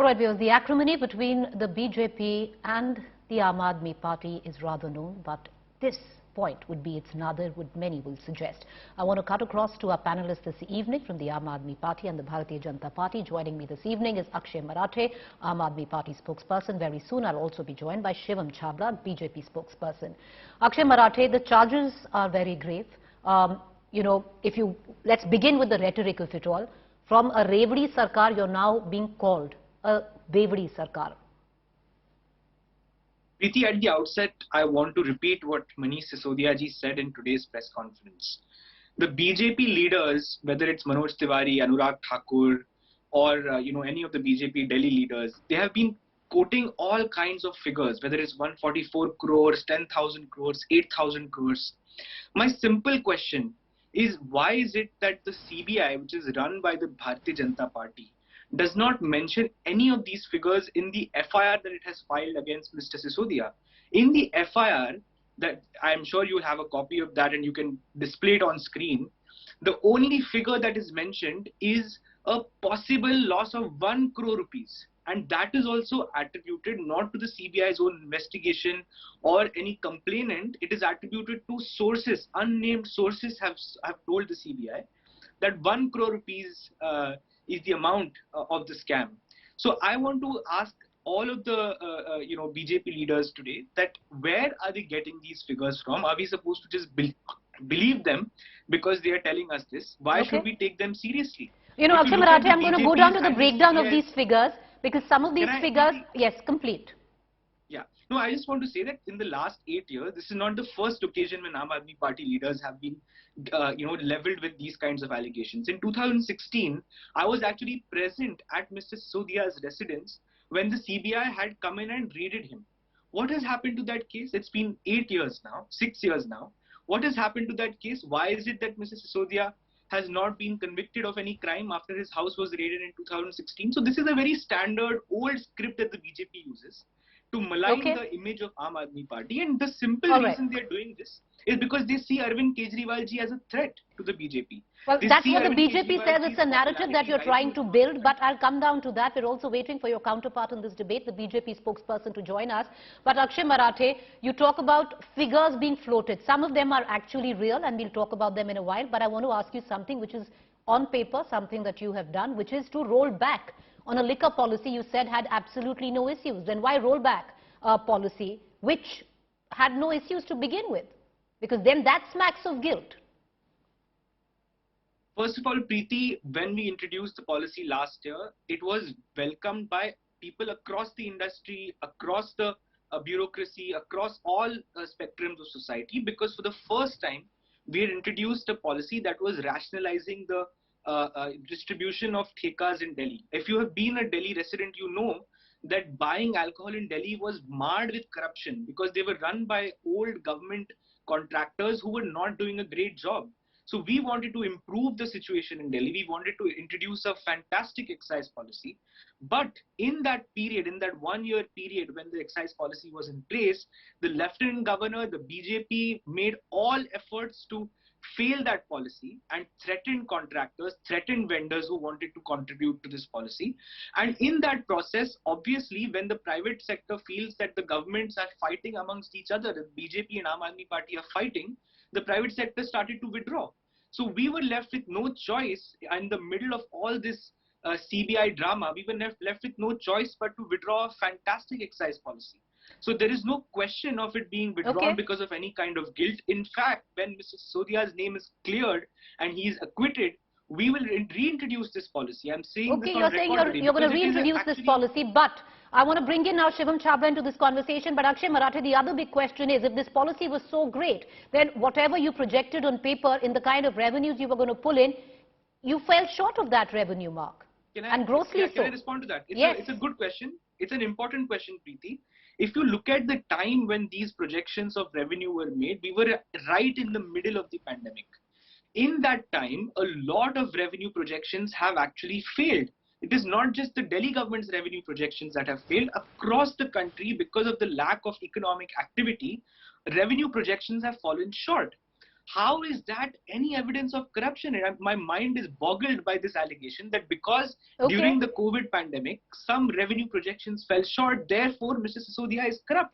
right, viewers, the acrimony between the BJP and the Aam Aadmi Party is rather known, but this point would be its another, would many will suggest. I want to cut across to our panelists this evening from the Aam Aadmi Party and the Bharatiya Janata Party. Joining me this evening is Akshay, Marathe, Aam Aadmi Party spokesperson. Very soon I'll also be joined by Shivam Chhabra, BJP spokesperson. Akshay, Marathe, the charges are very grave. Let's begin with the rhetoric of it all. From a Revdi Sarkar, you're now being called a Bevdi Sarkar. Preeti, at the outset, I want to repeat what Manish Sisodia ji said in today's press conference. The BJP leaders, whether it's Manoj Tiwari, Anurag Thakur, or any of the BJP Delhi leaders, they have been quoting all kinds of figures, whether it's 144 crores, 10,000 crores, 8,000 crores. My simple question is, why is it that the CBI, which is run by the Bharatiya Janata Party, does not mention any of these figures in the FIR that it has filed against Mr. Sisodia? In the FIR, that I'm sure you have a copy of that and you can display it on screen, the only figure that is mentioned is a possible loss of 1 crore rupees. And that is also attributed not to the CBI's own investigation or any complainant. It is attributed to sources, unnamed sources have told the CBI that 1 crore rupees is the amount of the scam. So I want to ask all of the BJP leaders today that where are they getting these figures from? Are we supposed to just believe them because they are telling us this? Why should we take them seriously? Akshay Marathe, I'm going to go down to the breakdown of these figures because some of these figures, yes, complete. Yeah. No, I just want to say that in the last 8 years, this is not the first occasion when Aam Aadmi Party leaders have been, leveled with these kinds of allegations. In 2016, I was actually present at Mr. Sisodia's residence when the CBI had come in and raided him. What has happened to that case? It's been 8 years now, 6 years now. What has happened to that case? Why is it that Mr. Sisodia has not been convicted of any crime after his house was raided in 2016? So this is a very standard old script that the BJP uses to malign the image of Aam Aadmi Party, and the simple reason they are doing this is because they see Arvind Kejriwal ji as a threat to the BJP. Well, that's what the BJP says. It's a narrative that you're trying to build, but I'll come down to that. We're also waiting for your counterpart in this debate, the BJP spokesperson, to join us. But Akshay Marathe, you talk about figures being floated. Some of them are actually real, and we'll talk about them in a while. But I want to ask you something which is on paper, something that you have done, which is to roll back on a liquor policy you said had absolutely no issues. Then why roll back a policy which had no issues to begin with? Because then that smacks of guilt. First of all, Preeti, when we introduced the policy last year, it was welcomed by people across the industry, across the bureaucracy, across all spectrums of society, because for the first time, we had introduced a policy that was rationalizing the distribution of thekas in Delhi. If you have been a Delhi resident, you know that buying alcohol in Delhi was marred with corruption because they were run by old government contractors who were not doing a great job. So we wanted to improve the situation in Delhi. We wanted to introduce a fantastic excise policy. But in that period, in that 1 year period when the excise policy was in place, the Lieutenant Governor, the BJP made all efforts to fail that policy and threatened contractors, threatened vendors who wanted to contribute to this policy. And in that process, obviously, when the private sector feels that the governments are fighting amongst each other, the BJP and Aam Aadmi Party are fighting, the private sector started to withdraw. So we were left with no choice in the middle of all this CBI drama. We were left with no choice but to withdraw a fantastic excise policy. So there is no question of it being withdrawn because of any kind of guilt. In fact, when Mr. Sisodia's name is cleared and he is acquitted, we will reintroduce this policy. I'm saying this on you're saying you're going to reintroduce this policy, but I want to bring in now Shivam Chhabra into this conversation. But Akshay Marathe, the other big question is, if this policy was so great, then whatever you projected on paper in the kind of revenues you were going to pull in, you fell short of that revenue mark. And grossly so. Can I respond to that? It's a good question. It's an important question, Preeti. If you look at the time when these projections of revenue were made, we were right in the middle of the pandemic. In that time, a lot of revenue projections have actually failed. It is not just the Delhi government's revenue projections that have failed. Across the country, because of the lack of economic activity, revenue projections have fallen short. How is that any evidence of corruption? And my mind is boggled by this allegation that because during the COVID pandemic, some revenue projections fell short, therefore Mr. Sisodia is corrupt.